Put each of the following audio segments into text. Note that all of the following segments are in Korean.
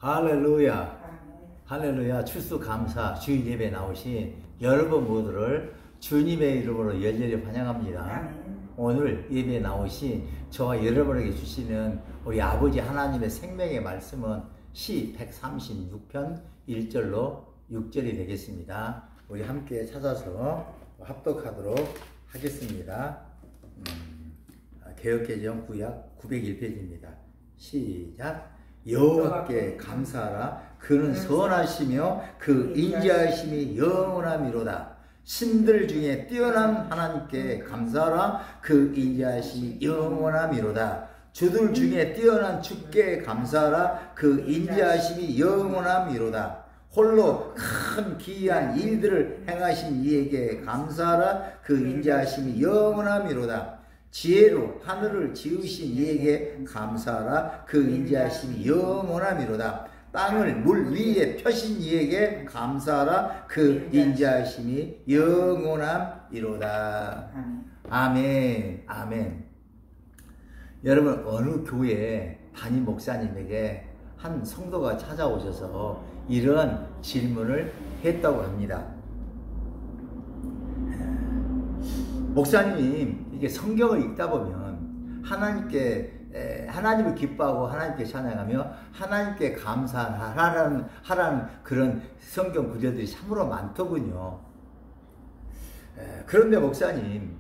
할렐루야. 할렐루야. 추수감사 주일 예배 나오신 여러분 모두를 주님의 이름으로 열렬히 환영합니다. 오늘 예배에 나오신 저와 여러분에게 주시는 우리 아버지 하나님의 생명의 말씀은 시 136편 1절로 6절이 되겠습니다. 우리 함께 찾아서 합독하도록 하겠습니다. 개역개정 구약 901페이지입니다. 시작. 여호와께 감사하라. 그는 선하시며 그 인자하심이 영원함이로다. 신들 중에 뛰어난 하나님께 감사하라. 그 인자하심이 영원함이로다. 주들 중에 뛰어난 주께 감사하라. 그 인자하심이 영원함이로다. 홀로 큰 기이한 일들을 행하신 이에게 감사하라. 그 인자하심이 영원함이로다. 지혜로 하늘을 지으신 이에게 감사하라. 그 인자하심이 영원함이로다. 땅을 물 위에 펴신 이에게 감사하라. 그 인자하심이 영원함이로다. 아멘. 아멘. 여러분, 어느 교회 담임 목사님에게 한 성도가 찾아오셔서 이런 질문을 했다고 합니다. 목사님, 이게 성경을 읽다 보면 하나님을 기뻐하고 하나님께 찬양하며 하나님께 감사하라는 그런 성경 구절들이 참으로 많더군요. 그런데 목사님,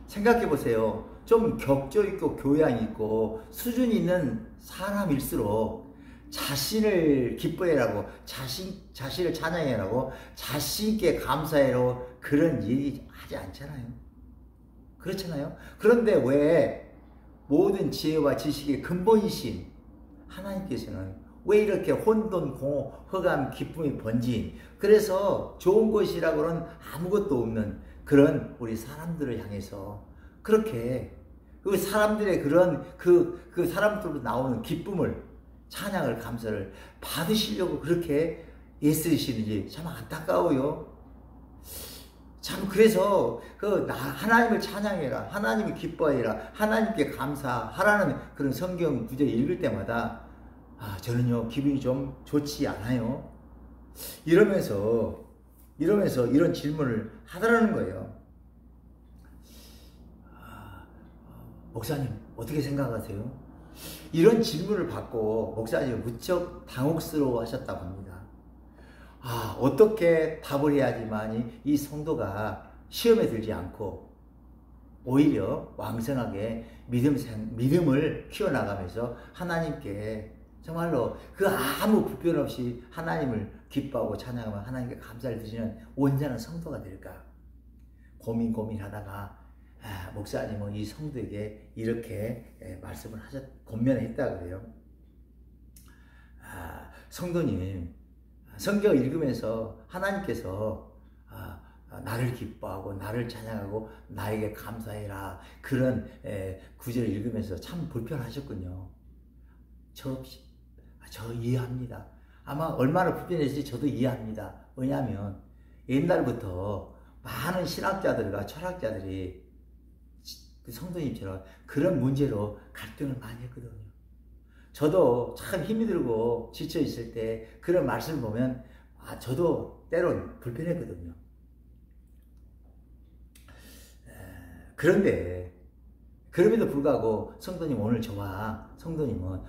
생각해 보세요. 좀 격조 있고 교양 있고 수준 있는 사람일수록 자신을 기뻐해라고, 자신을 찬양해라고, 자신께 감사해라고 그런 얘기 하지 않잖아요. 그렇잖아요. 그런데 왜 모든 지혜와 지식의 근본이신 하나님께서는 왜 이렇게 혼돈, 공허, 흑암, 기쁨이 번진, 그래서 좋은 것이라고는 아무것도 없는 그런 우리 사람들을 향해서 그렇게 그 사람들의 그런 그 사람들로 나오는 기쁨을, 찬양을, 감사를 받으시려고 그렇게 애쓰시는지 참 안타까워요. 참, 그래서 하나님을 찬양해라, 하나님을 기뻐해라, 하나님께 감사하라는 그런 성경 구절 읽을 때마다 저는요 기분이 좀 좋지 않아요. 이러면서 이런 질문을 하더라는 거예요. 목사님, 어떻게 생각하세요? 이런 질문을 받고 목사님이 무척 당혹스러워 하셨다고 합니다. 어떻게 답을 해야지만 이 성도가 시험에 들지 않고 오히려 왕성하게 믿음을 키워나가면서 하나님께 정말로 그 아무 불편 없이 하나님을 기뻐하고 찬양하며 하나님께 감사를 드리는 온전한 성도가 될까 고민하다가 목사님은 이 성도에게 이렇게 말씀을 권면했다 그래요. 성도님, 성경을 읽으면서 하나님께서 나를 기뻐하고 나를 찬양하고 나에게 감사해라 그런 구절을 읽으면서 참 불편하셨군요. 저 이해합니다. 아마 얼마나 불편했을지 저도 이해합니다. 왜냐하면 옛날부터 많은 신학자들과 철학자들이 그 성도님처럼 그런 문제로 갈등을 많이 했거든요. 저도 참 힘이 들고 지쳐 있을 때 그런 말씀을 보면 저도 때론 불편했거든요. 그런데 그럼에도 불구하고 성도님, 오늘 저와 성도님은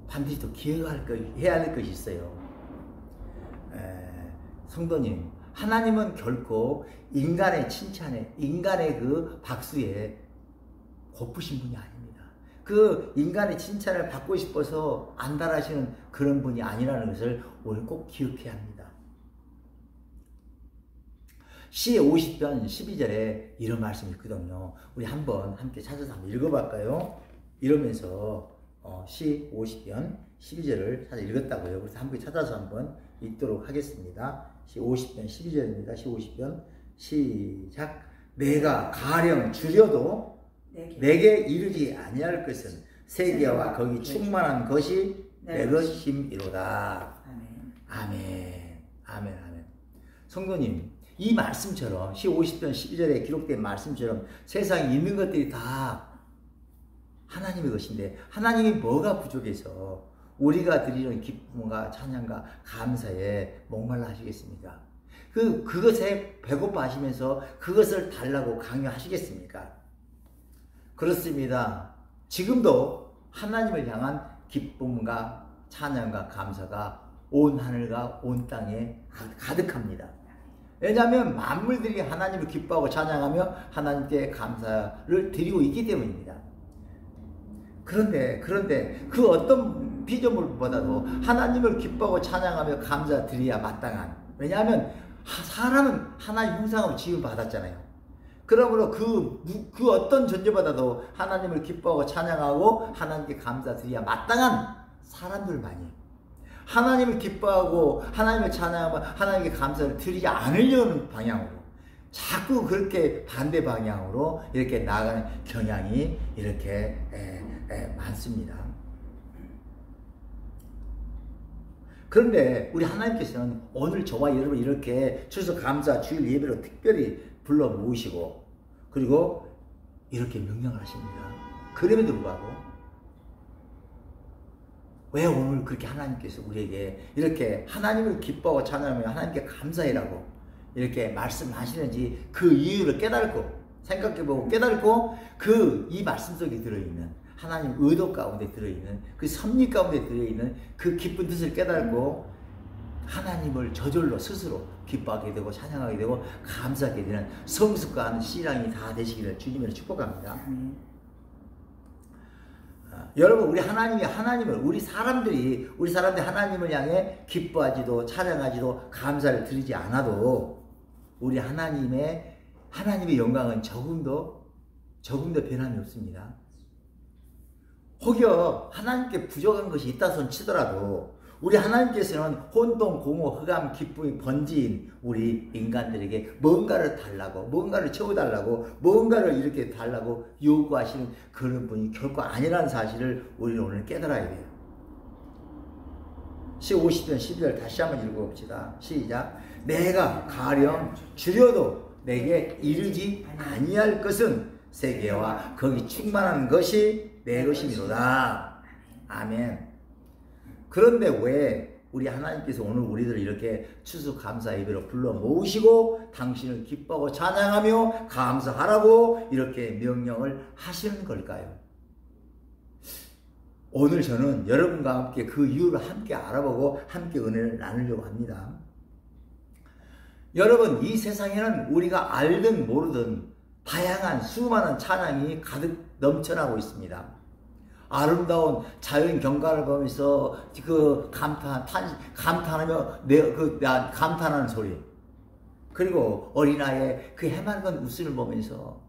반드시 또 해야 할 것이 있어요. 성도님, 하나님은 결코 인간의 칭찬에, 인간의 그 박수에 고프신 분이 아닙니다. 그 인간의 칭찬을 받고 싶어서 안달하시는 그런 분이 아니라는 것을 오늘 꼭 기억해야 합니다. 시 50편 12절에 이런 말씀이 있거든요. 우리 한번 함께 찾아서 한번 읽어볼까요? 이러면서 시 50편 12절을 찾아 읽었다고요. 그래서 함께 찾아서 한번 읽도록 하겠습니다. 시 50편 12절입니다. 시 50편 시작. 내가 가령 줄여도 내게 이르지 아니할 것은 세계와 거기 충만한 것이 내 것임이로다. 아멘. 아멘. 성도님, 이 말씀처럼 시 50편 12절에 기록된 말씀처럼 세상에 있는 것들이 다 하나님의 것인데 하나님이 뭐가 부족해서 우리가 드리는 기쁨과 찬양과 감사에 목말라 하시겠습니까? 그것에 배고파 하시면서 그것을 달라고 강요하시겠습니까? 그렇습니다. 지금도 하나님을 향한 기쁨과 찬양과 감사가 온 하늘과 온 땅에 가득합니다. 왜냐하면 만물들이 하나님을 기뻐하고 찬양하며 하나님께 감사를 드리고 있기 때문입니다. 그런데 그 어떤 피조물보다도 하나님을 기뻐하고 찬양하며 감사드려야 마땅한, 왜냐하면 사람은 하나님 형상으로 지음 받았잖아요. 그러므로 그 어떤 존재보다도 하나님을 기뻐하고 찬양하고 하나님께 감사드려야 마땅한 사람들만이 하나님을 기뻐하고 하나님을 찬양하고 하나님께 감사를 드리지 않으려는 방향으로 자꾸 그렇게 반대 방향으로 이렇게 나아가는 경향이 이렇게 많습니다. 그런데 우리 하나님께서는 오늘 저와 여러분 이렇게 추수 감사 주일 예배로 특별히 불러 모으시고 그리고 이렇게 명령을 하십니다. 그럼에도 불구하고 왜 오늘 그렇게 하나님께서 우리에게 이렇게 하나님을 기뻐하고 찬양하며 하나님께 감사해라고 이렇게 말씀하시는지 그 이유를 깨닫고 생각해보고 깨닫고 이 말씀 속에 들어있는 하나님 의도 가운데 들어있는 그 섭리 가운데 들어있는 그 깊은 뜻을 깨닫고 하나님을 저절로 스스로 기뻐하게 되고 찬양하게 되고 감사하게 되는 성숙한 신앙이 다 되시기를 주님으로 축복합니다. 여러분 우리 하나님을 우리 사람들이 하나님을 향해 기뻐하지도 찬양하지도 감사를 드리지 않아도 우리 하나님의 영광은 조금도 변함이 없습니다. 혹여 하나님께 부족한 것이 있다 손 치더라도 우리 하나님께서는 혼돈, 공허, 흑암, 기쁨이 번진 우리 인간들에게 뭔가를 달라고, 뭔가를 채워달라고, 뭔가를 이렇게 달라고 요구하시는 그런 분이 결코 아니라는 사실을 우리는 오늘 깨달아야 돼요. 시 50편 12절 다시 한번 읽어봅시다. 시작. 내가 가령 주려도 내게 이르지 아니할 것은 세계와 거기 충만한 것이 내 것이미로다. 아멘. 그런데 왜 우리 하나님께서 오늘 우리들을 이렇게 추수 감사 예배로 불러 모으시고 당신을 기뻐하고 찬양하며 감사하라고 이렇게 명령을 하시는 걸까요? 오늘 저는 여러분과 함께 그 이유를 함께 알아보고 함께 은혜를 나누려고 합니다. 여러분 이 세상에는 우리가 알든 모르든 다양한 수많은 찬양이 가득 넘쳐나고 있습니다. 아름다운 자연 경관을 보면서 그 감탄하며 감탄하는 소리, 그리고 어린아이의 그 해맑은 웃음을 보면서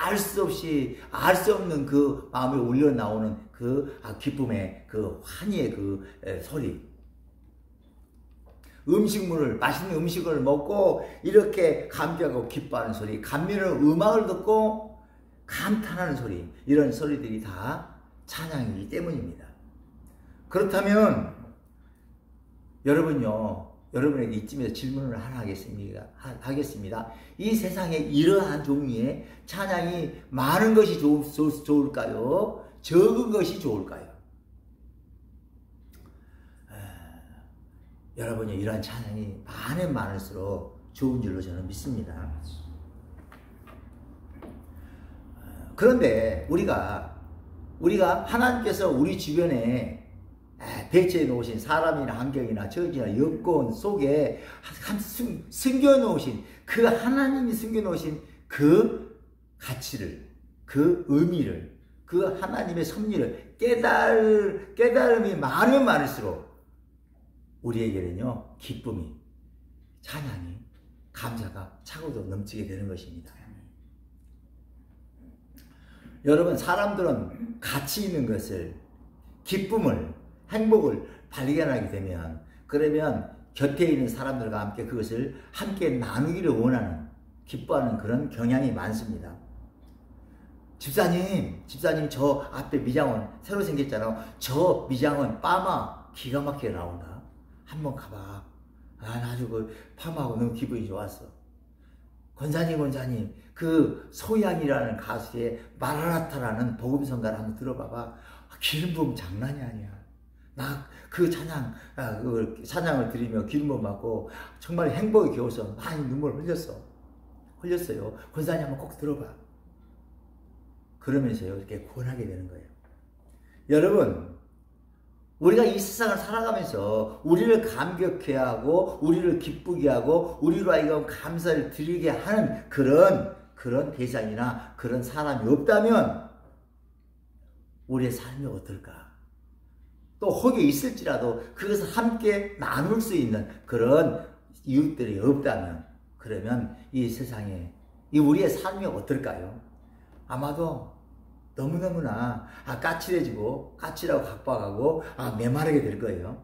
알 수 없는 그 마음에 울려 나오는 그 기쁨의 그 환희의 그 소리, 맛있는 음식을 먹고 이렇게 감격하고 기뻐하는 소리, 감미로운 음악을 듣고 감탄하는 소리, 이런 소리들이 다 찬양이기 때문입니다. 그렇다면 여러분에게 이쯤에서 질문을 하나 하겠습니다. 이 세상에 이러한 종류의 찬양이 많은 것이 좋을까요? 적은 것이 좋을까요? 여러분이 이러한 찬양이 많으면 많을수록 좋은 줄로 저는 믿습니다. 그런데 우리가 하나님께서 우리 주변에 배치해 놓으신 사람이나 환경이나 처지나 여건 속에 숨겨놓으신 그 하나님이 숨겨놓으신 그 가치를, 그 의미를, 그 하나님의 섭리를 깨달음이 많으면 많을수록 우리에게는요 기쁨이, 찬양이, 감사가 차고도 넘치게 되는 것입니다. 여러분 사람들은 가치 있는 것을, 기쁨을, 행복을 발견하게 되면 그러면 곁에 있는 사람들과 함께 그것을 함께 나누기를 원하는, 기뻐하는 그런 경향이 많습니다. 집사님 저 앞에 미장원 새로 생겼잖아. 저 미장원 파마 기가 막히게 나온다. 한번 가봐. 난 아주 그 파마하고 너무 기분이 좋았어. 권사님 그 소양이라는 가수의 마라나타라는 복음성가를 한번 들어봐봐. 기름 부음 장난이 아니야. 그 찬양을 드리며 기름을 받고 정말 행복에 겨워서 많이 눈물을 흘렸어요. 권사님 한번 꼭 들어봐. 그러면서요 이렇게 구원하게 되는 거예요. 여러분, 우리가 이 세상을 살아가면서 우리를 감격해 하고 우리를 기쁘게 하고 우리로 하여금 감사를 드리게 하는 그런 대상이나 그런 사람이 없다면 우리의 삶이 어떨까? 또 혹이 있을지라도 그것을 함께 나눌 수 있는 그런 이웃들이 없다면 그러면 이 세상에 우리의 삶이 어떨까요? 아마도 너무너무나 까칠해지고 까칠하고 각박하고 메마르게 될 거예요.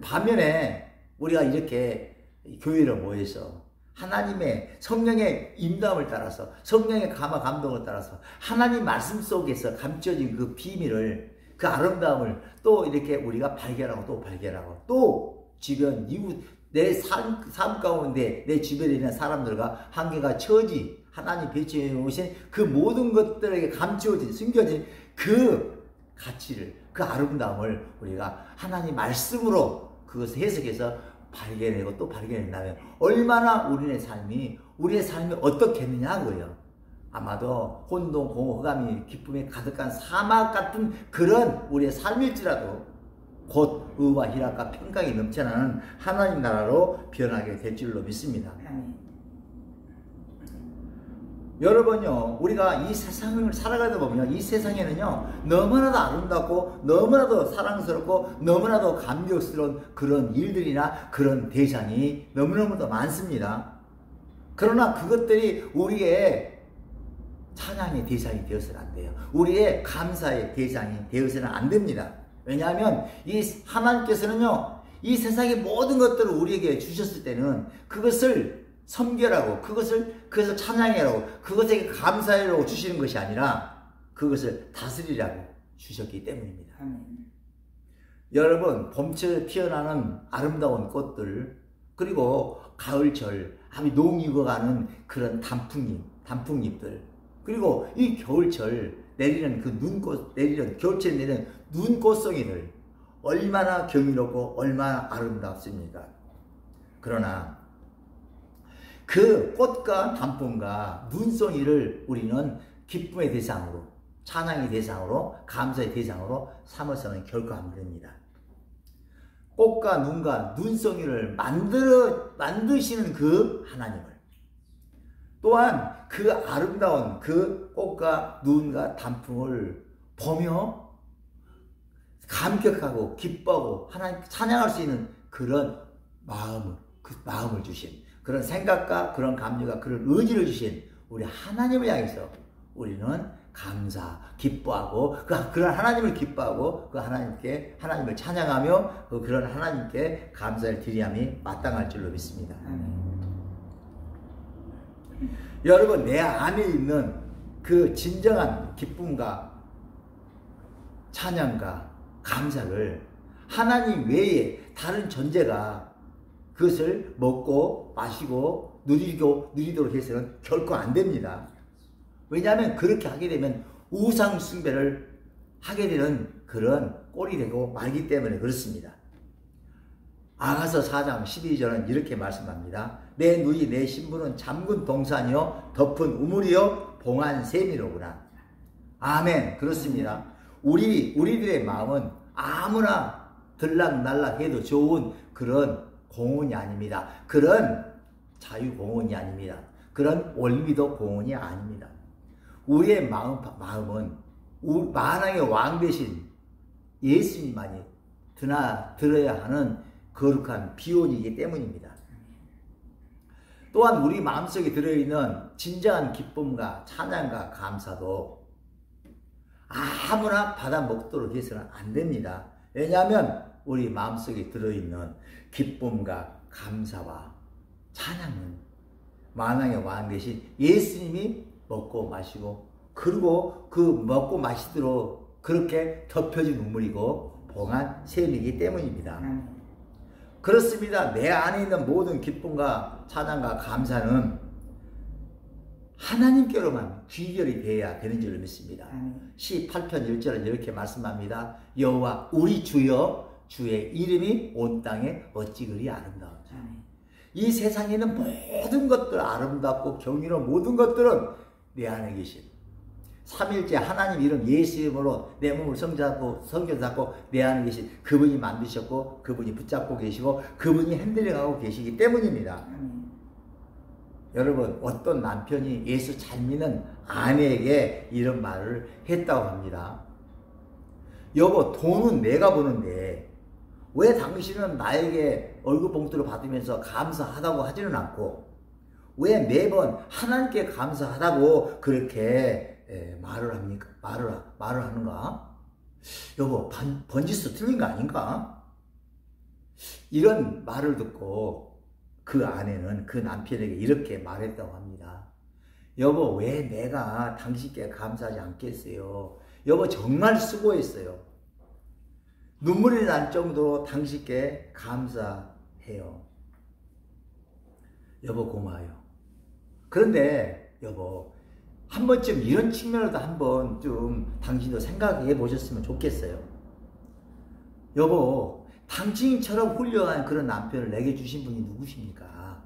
반면에 우리가 이렇게 교회로 모여서 하나님의 성령의 인도함을 따라서 성령의 감화 감동을 따라서 하나님 말씀 속에서 감춰진 그 비밀을 그 아름다움을 또 이렇게 우리가 발견하고 또 발견하고 또 주변 이웃 내 삶 가운데 내 주변에 있는 사람들과 한계가 처지 하나님 배치해 오신 그 모든 것들에게 감추어진 숨겨진 그 가치를 그 아름다움을 우리가 하나님 말씀으로 그것을 해석해서 발견하고 또 발견한다면 얼마나 우리의 삶이 어떻겠느냐고요. 아마도 혼동, 공허, 흑암이 기쁨에 가득한 사막 같은 그런 우리의 삶일지라도 곧 의와 희락과 평강이 넘쳐나는 하나님 나라로 변하게 될 줄로 믿습니다. 여러분요, 우리가 이 세상을 살아가다 보면 이 세상에는요 너무나도 아름답고 너무나도 사랑스럽고 너무나도 감격스러운 그런 일들이나 그런 대상이 너무너무도 많습니다. 그러나 그것들이 우리의 찬양의 대상이 되어서는 안 돼요. 우리의 감사의 대상이 되어서는 안 됩니다. 왜냐하면 이 하나님께서는요 이 세상의 모든 것들을 우리에게 주셨을 때는 그것을 섬겨라고 그것을 찬양해라고 그것에게 감사해라고 주시는 것이 아니라 그것을 다스리라고 주셨기 때문입니다. 여러분, 봄철에 피어나는 아름다운 꽃들 그리고 가을철 아주 농익어가는 그런 단풍잎들 그리고 이 겨울철 내리는 겨울철에 내리는 눈꽃송이들 얼마나 경이롭고 얼마나 아름답습니까? 그러나 그 꽃과 단풍과 눈송이를 우리는 기쁨의 대상으로 찬양의 대상으로 감사의 대상으로 삼아서는 결코 안 됩니다. 꽃과 눈과 눈송이를 만드시는 그 하나님을 또한 그 아름다운 그 꽃과 눈과 단풍을 보며 감격하고 기뻐하고 하나님 찬양할 수 있는 그런 마음을 주신 그런 생각과 그런 감정과 그런 의지를 주신 우리 하나님을 향해서 우리는 감사, 기뻐하고 그런 하나님을 기뻐하고 그 하나님을 찬양하며 그런 하나님께 감사를 드리함이 마땅할 줄로 믿습니다. 여러분, 내 안에 있는 그 진정한 기쁨과 찬양과 감사를 하나님 외에 다른 존재가 그것을 먹고 마시고 누리도록 해서는 결코 안 됩니다. 왜냐하면 그렇게 하게 되면 우상 숭배를 하게 되는 그런 꼴이 되고 말기 때문에 그렇습니다. 아가서 4장 12절은 이렇게 말씀합니다. 내 누이 내 신부는 잠근 동산이요 덮은 우물이요 봉한 샘이로구나. 아멘. 그렇습니다. 우리들의 마음은 아무나 들락날락해도 좋은 그런 공원이 아닙니다. 그런 자유공원이 아닙니다. 그런 원리도 공원이 아닙니다. 우리의 마음은 만왕의 왕 대신 예수님만이 들어야 하는 거룩한 비원이기 때문입니다. 또한 우리 마음속에 들어있는 진정한 기쁨과 찬양과 감사도 아무나 받아 먹도록 해서는 안 됩니다. 왜냐하면 우리 마음속에 들어있는 기쁨과 감사와 찬양은 만왕의 왕 대신 예수님이 먹고 마시고 그리고 그 먹고 마시도록 그렇게 덮여진 우물이고 봉한 샘이기 때문입니다. 그렇습니다. 내 안에 있는 모든 기쁨과 찬양과 감사는 하나님께로만 귀결이 되어야 되는 줄로 믿습니다. 시 8편 1절은 이렇게 말씀합니다. 여호와 우리 주여 주의 이름이 온 땅에 어찌 그리 아름다운지. 이 세상에 있는 모든 것들 아름답고 경이로운 모든 것들은 내 안에 계신 삼일째 하나님 이름 예수 이름으로 내 몸을 성전 잡고 내 안에 계신 그분이 만드셨고 그분이 붙잡고 계시고 그분이 핸들링하고 계시기 때문입니다. 여러분, 어떤 남편이 예수 잘 믿는 아내에게 이런 말을 했다고 합니다. 여보, 돈은 내가 버는데 왜 당신은 나에게 월급 봉투를 받으면서 감사하다고 하지는 않고 왜 매번 하나님께 감사하다고 그렇게 말을 합니까? 말을 하는가? 여보, 번지수 틀린 거 아닌가? 이런 말을 듣고 그 아내는 그 남편에게 이렇게 말했다고 합니다. 여보, 왜 내가 당신께 감사하지 않겠어요? 여보, 정말 수고했어요. 눈물이 날 정도로 당신께 감사해요. 여보, 고마워요. 그런데 여보, 한 번쯤 이런 측면으로도 한번 좀 당신도 생각해 보셨으면 좋겠어요. 여보, 당신처럼 훌륭한 그런 남편을 내게 주신 분이 누구십니까?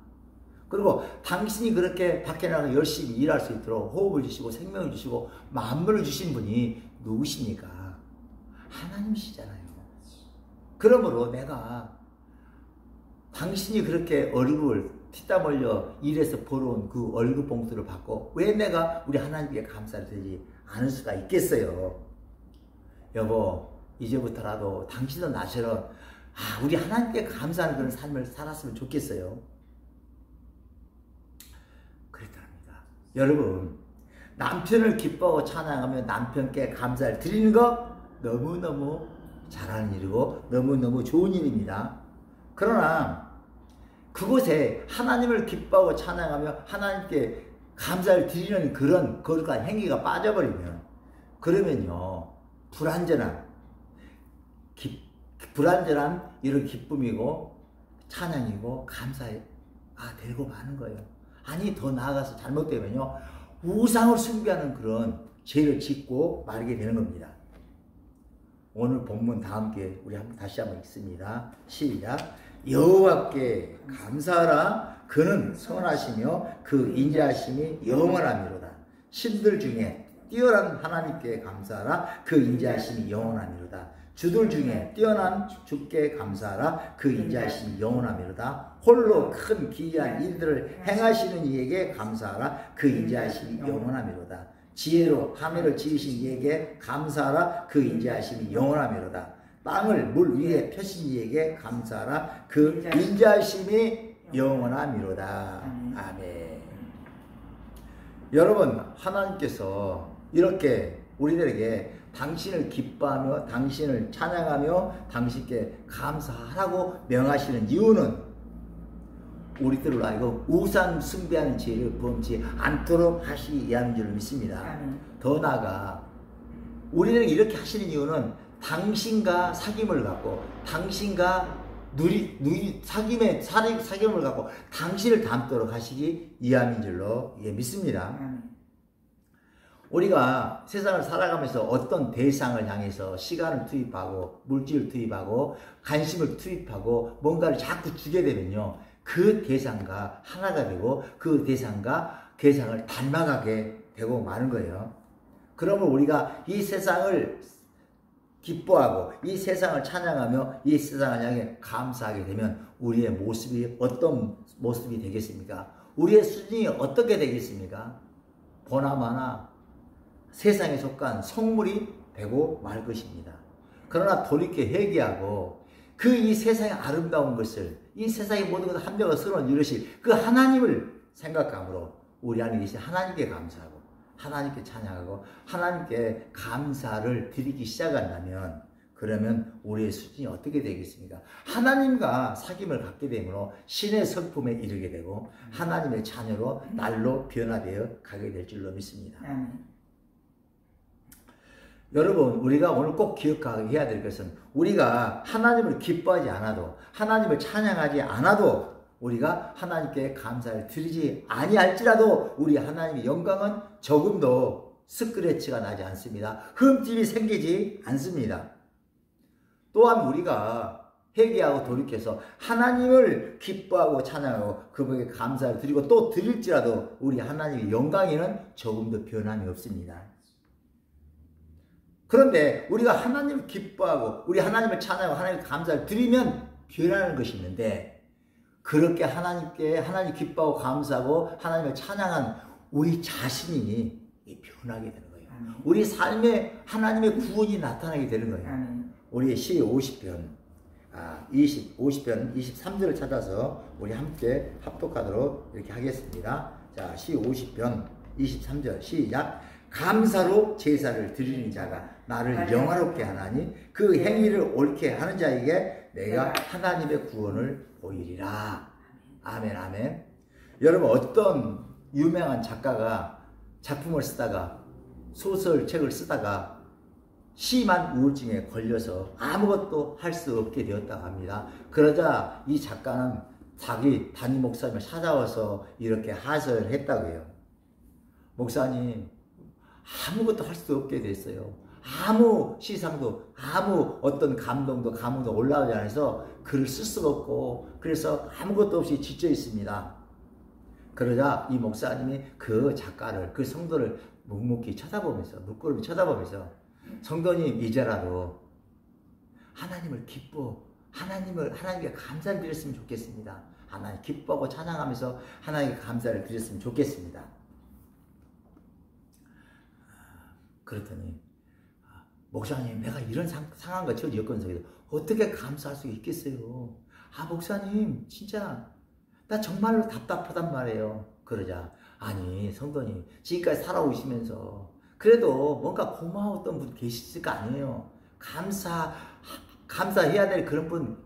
그리고 당신이 그렇게 밖에 나가서 열심히 일할 수 있도록 호흡을 주시고 생명을 주시고 만물을 주신 분이 누구십니까? 하나님이시잖아요. 그러므로 내가 당신이 그렇게 월급을 피땀 흘려 일해서 벌어온 그 월급 봉투를 받고 왜 내가 우리 하나님께 감사를 드리지 않을 수가 있겠어요? 여보, 이제부터라도 당신도 나처럼 우리 하나님께 감사하는 그런 삶을 살았으면 좋겠어요. 그랬답니다. 여러분, 남편을 기뻐하고 찬양하며 남편께 감사를 드리는 거 너무너무 잘하는 일이고 너무너무 좋은 일입니다. 그러나 그곳에 하나님을 기뻐하고 찬양하며 하나님께 감사를 드리는 그런 거룩한 행위가 빠져버리면 그러면요, 불완전한 이런 기쁨이고 찬양이고 감사가 되고 마는 거예요. 아니, 더 나아가서 잘못되면요, 우상을 숭배하는 그런 죄를 짓고 말게 되는 겁니다. 오늘 본문 다 함께 우리 다시 한번 읽습니다. 시작. 여호와께 감사하라. 그는 선하시며 그 인자하심이 영원하미로다. 신들 중에 뛰어난 하나님께 감사하라. 그 인자하심이 영원하미로다. 주들 중에 뛰어난 주께 감사하라. 그 인자하심이 영원하미로다. 홀로 큰 기이한 일들을 행하시는 이에게 감사하라. 그 인자하심이 영원하미로다. 지혜로 하늘을 지으신 이에게 감사하라. 그 인자하심이 영원하미로다. 땅을 물 위에 펴신 이에게 감사하라. 그 인자하심이 영원하미로다. 아멘. 여러분, 하나님께서 이렇게 우리들에게 당신을 기뻐하며 당신을 찬양하며 당신께 감사하라고 명하시는 이유는 우리들로 하여금 우상 숭배하는 죄를 범치 않도록 하시기 위함인 줄 믿습니다. 더 나아가 우리들에게 이렇게 하시는 이유는 당신과 사귐을 갖고 당신과 사귐을 갖고 당신을 닮도록 하시기 위함인 줄로 믿습니다. 우리가 세상을 살아가면서 어떤 대상을 향해서 시간을 투입하고 물질을 투입하고 관심을 투입하고 뭔가를 자꾸 주게 되면요, 그 대상과 하나가 되고 그 대상과 대상을 닮아가게 되고 마는 거예요. 그러면 우리가 이 세상을 기뻐하고 이 세상을 찬양하며 이 세상을 향해 감사하게 되면 우리의 모습이 어떤 모습이 되겠습니까? 우리의 수준이 어떻게 되겠습니까? 보나마나 세상에 속한 성물이 되고 말 것입니다. 그러나 돌이켜 회개하고 그 이 세상의 아름다운 것을, 이 세상의 모든 것을 한 명을 선을 이루실 그 하나님을 생각함으로 우리 안에 계신 하나님께 감사하고 하나님께 찬양하고 하나님께 감사를 드리기 시작한다면 그러면 우리의 수준이 어떻게 되겠습니까? 하나님과 사귐을 갖게 되므로 신의 성품에 이르게 되고 하나님의 자녀로 날로 변화되어 가게 될 줄로 믿습니다. 여러분, 우리가 오늘 꼭 기억해야 될 것은 우리가 하나님을 기뻐하지 않아도 하나님을 찬양하지 않아도 우리가 하나님께 감사를 드리지 아니할지라도 우리 하나님의 영광은 조금도 스크래치가 나지 않습니다. 흠집이 생기지 않습니다. 또한 우리가 회개하고 돌이켜서 하나님을 기뻐하고 찬양하고 그분에게 감사를 드리고 또 드릴지라도 우리 하나님의 영광에는 조금 더 변함이 없습니다. 그런데 우리가 하나님을 기뻐하고 우리 하나님을 찬양하고 하나님께 감사를 드리면 변하는 것이 있는데, 그렇게 하나님 기뻐하고 감사하고 하나님을 찬양한 우리 자신이 변하게 되는 거예요. 우리 삶에 하나님의 구원이 나타나게 되는 거예요. 우리 시 50편 50편 23절을 찾아서 우리 함께 합독하도록 이렇게 하겠습니다. 자, 시 50편 23절 시작. 감사로 제사를 드리는 자가 나를 영화롭게 하나니 그 행위를 옳게 하는 자에게 내가 하나님의 구원을 보이리라. 아멘, 아멘. 여러분, 어떤 유명한 작가가 작품을 쓰다가 소설책을 쓰다가 심한 우울증에 걸려서 아무것도 할 수 없게 되었다고 합니다. 그러자 이 작가는 자기 담임 목사님을 찾아와서 이렇게 하소연을 했다고 해요. 목사님, 아무것도 할 수 없게 됐어요. 아무 시상도, 아무 어떤 감동도 올라오지 않아서 글을 쓸 수가 없고, 그래서 아무것도 없이 지쳐 있습니다. 그러자 이 목사님이 그 작가를, 그 성도를 묵묵히 쳐다보면서, 물끄러미 쳐다보면서, 성도님, 이제라도 하나님께 감사를 드렸으면 좋겠습니다. 하나님 기뻐하고 찬양하면서 하나님께 감사를 드렸으면 좋겠습니다. 그랬더니, 목사님, 내가 이런 상황과 처지 여건 속에서 어떻게 감사할 수 있겠어요? 목사님, 진짜 나 정말로 답답하단 말이에요. 그러자, 아니 성도님, 지금까지 살아오시면서 그래도 뭔가 고마웠던 분 계실 거 아니에요. 감사해야 될 그런 분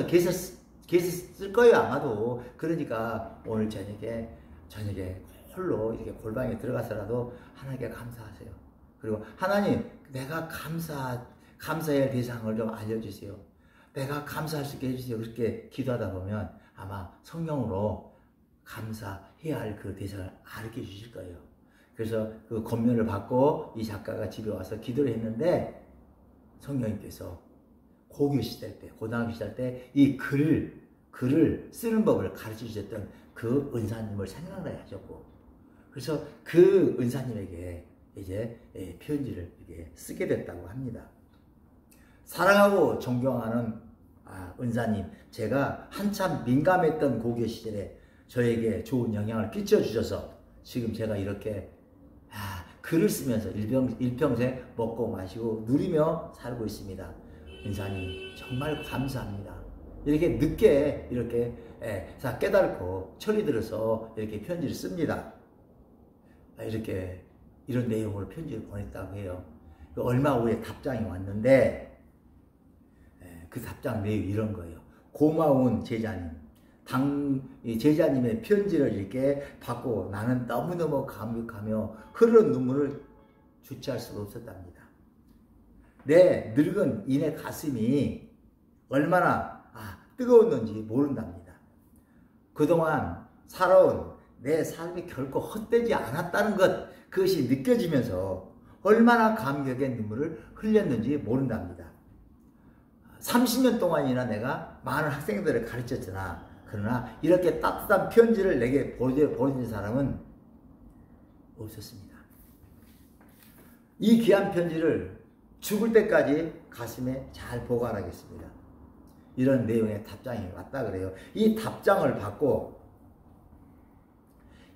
계셨을 거예요, 아마도. 그러니까 오늘 저녁에 홀로 이렇게 골방에 들어가서라도 하나님께 감사하세요. 그리고 하나님, 내가 감사해야 할 대상을 좀 알려주세요. 내가 감사할 수 있게 해주세요. 그렇게 기도하다 보면 아마 성령으로 감사해야 할 그 대상을 알게 주실 거예요. 그래서 그 권면을 받고 이 작가가 집에 와서 기도를 했는데, 성령님께서 고교 시절 때, 고등학교 시절 때 이 글을 쓰는 법을 가르쳐 주셨던 그 은사님을 생각나게 하셨고, 그래서 그 은사님에게 이제 편지를 이렇게 쓰게 됐다고 합니다. 사랑하고 존경하는 은사님, 제가 한참 민감했던 고교 시절에 저에게 좋은 영향을 끼쳐주셔서 지금 제가 이렇게 글을 쓰면서 일평생 먹고 마시고 누리며 살고 있습니다. 은사님, 정말 감사합니다. 이렇게 늦게 이렇게 깨닫고 철이 들어서 이렇게 편지를 씁니다. 이렇게 이런 내용을 편지를 보냈다고 해요. 얼마 후에 답장이 왔는데 그 답장 내용이 이런 거예요. 고마운 제자님, 제자님의 편지를 이렇게 받고 나는 너무너무 감격하며 흐르는 눈물을 주체할 수가 없었답니다. 내 늙은 이내 가슴이 얼마나 뜨거웠는지 모른답니다. 그동안 살아온 내 삶이 결코 헛되지 않았다는 것, 그것이 느껴지면서 얼마나 감격의 눈물을 흘렸는지 모른답니다. 30년 동안이나 내가 많은 학생들을 가르쳤으나, 그러나 이렇게 따뜻한 편지를 내게 보내준 사람은 없었습니다. 이 귀한 편지를 죽을 때까지 가슴에 잘 보관하겠습니다. 이런 내용의 답장이 왔다 그래요. 이 답장을 받고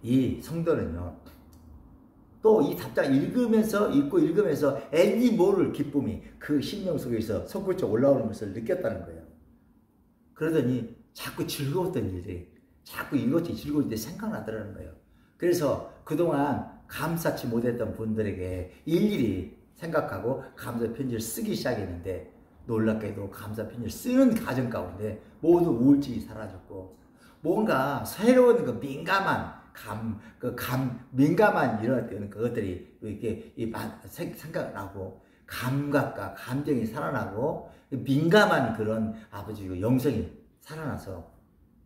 이 성도는요, 또 이 답장 읽으면서 왠지 모를 기쁨이 그 심령 속에서 솟구쳐 올라오는 것을 느꼈다는 거예요. 그러더니 자꾸 즐거웠던 일이, 자꾸 이것이 즐거울 때 생각나더라는 거예요. 그래서 그동안 감사치 못했던 분들에게 일일이 생각하고 감사 편지를 쓰기 시작했는데, 놀랍게도 감사 편지를 쓰는 과정 가운데 모두 우울증이 사라졌고, 뭔가 새로운 그 민감한 이런 그것들이 이렇게 생각나고, 감각과 감정이 살아나고, 민감한 그런 아버지의 영성이 살아나서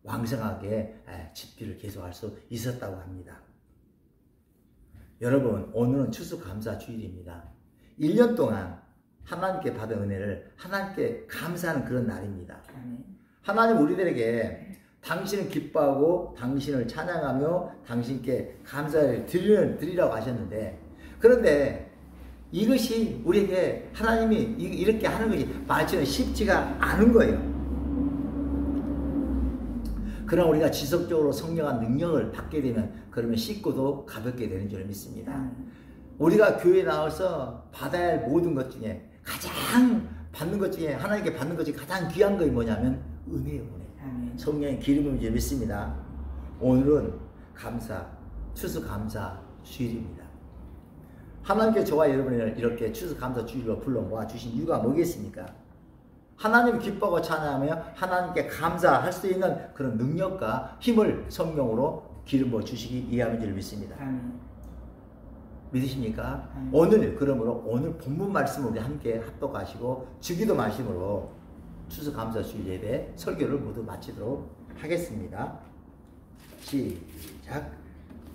왕성하게 집필을 계속할 수 있었다고 합니다. 여러분, 오늘은 추수감사 주일입니다. 1년 동안 하나님께 받은 은혜를 하나님께 감사하는 그런 날입니다. 아멘. 하나님 우리들에게 당신을 기뻐하고 당신을 찬양하며 당신께 감사를 드리라고 하셨는데, 그런데 이것이 우리에게 하나님이 이렇게 하는 것이 말처럼 쉽지가 않은 거예요. 그러나 우리가 지속적으로 성령한 능력을 받게 되면 그러면 쉽고도 가볍게 되는 줄 믿습니다. 우리가 교회에 나와서 받아야 할 모든 것 중에 가장 받는 것 중에 하나님께 받는 것 중에 가장 귀한 것이 뭐냐면 은혜예요. 은혜. 성령의 기름인 줄 믿습니다. 오늘은 추수감사 주일입니다. 하나님께 저와 여러분을 이렇게 추수감사 주일로 불러 모아 주신 이유가 뭐겠습니까? 하나님 기뻐하고 찬양하며 하나님께 감사할 수 있는 그런 능력과 힘을 성령으로 기름 부어 주시기 이해하는 줄 믿습니다. 믿으십니까? 오늘 그러므로 오늘 본문 말씀을 우리 함께 합독하시고 주기도 말씀으로 추수감사 주일 예배 설교를 모두 마치도록 하겠습니다. 시작.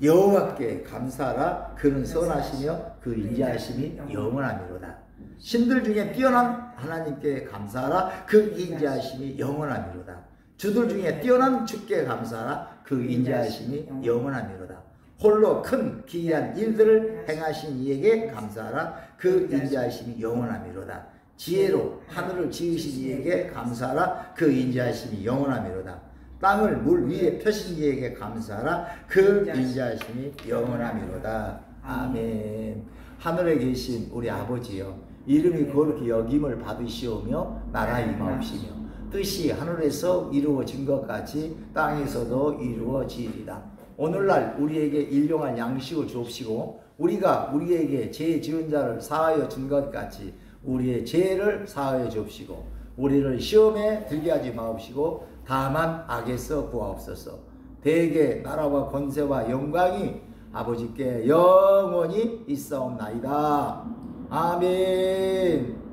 여호와께 감사하라. 그는 선하시며 그 인자하심이 영원하미로다. 신들 중에 뛰어난 하나님께 감사하라. 그 인자하심이 영원하미로다. 주들 중에 뛰어난 주께 감사하라. 그 인자하심이 영원하미로다. 홀로 큰 기이한 일들을 행하신 이에게 감사하라. 그 인자하심이 영원하미로다. 지혜로 하늘을 지으신 이에게 감사하라. 그 인자하심이 영원하미로다. 땅을 물 위에 펴신 이에게 감사하라. 그 인자하심이 영원하미로다. 아멘. 하늘에 계신 우리 아버지여, 이름이 거룩히 여김을 받으시오며 나라 임하옵시며 뜻이 하늘에서 이루어진 것 같이 땅에서도 이루어지리다. 오늘날 우리에게 일용할 양식을 주옵시고 우리가 우리에게 죄 지은 자를 사하여 준 것 같이 우리의 죄를 사하여 주옵시고 우리를 시험에 들게 하지 마옵시고 다만 악에서 구하옵소서. 대개 나라와 권세와 영광이 아버지께 영원히 있사옵나이다. 아멘.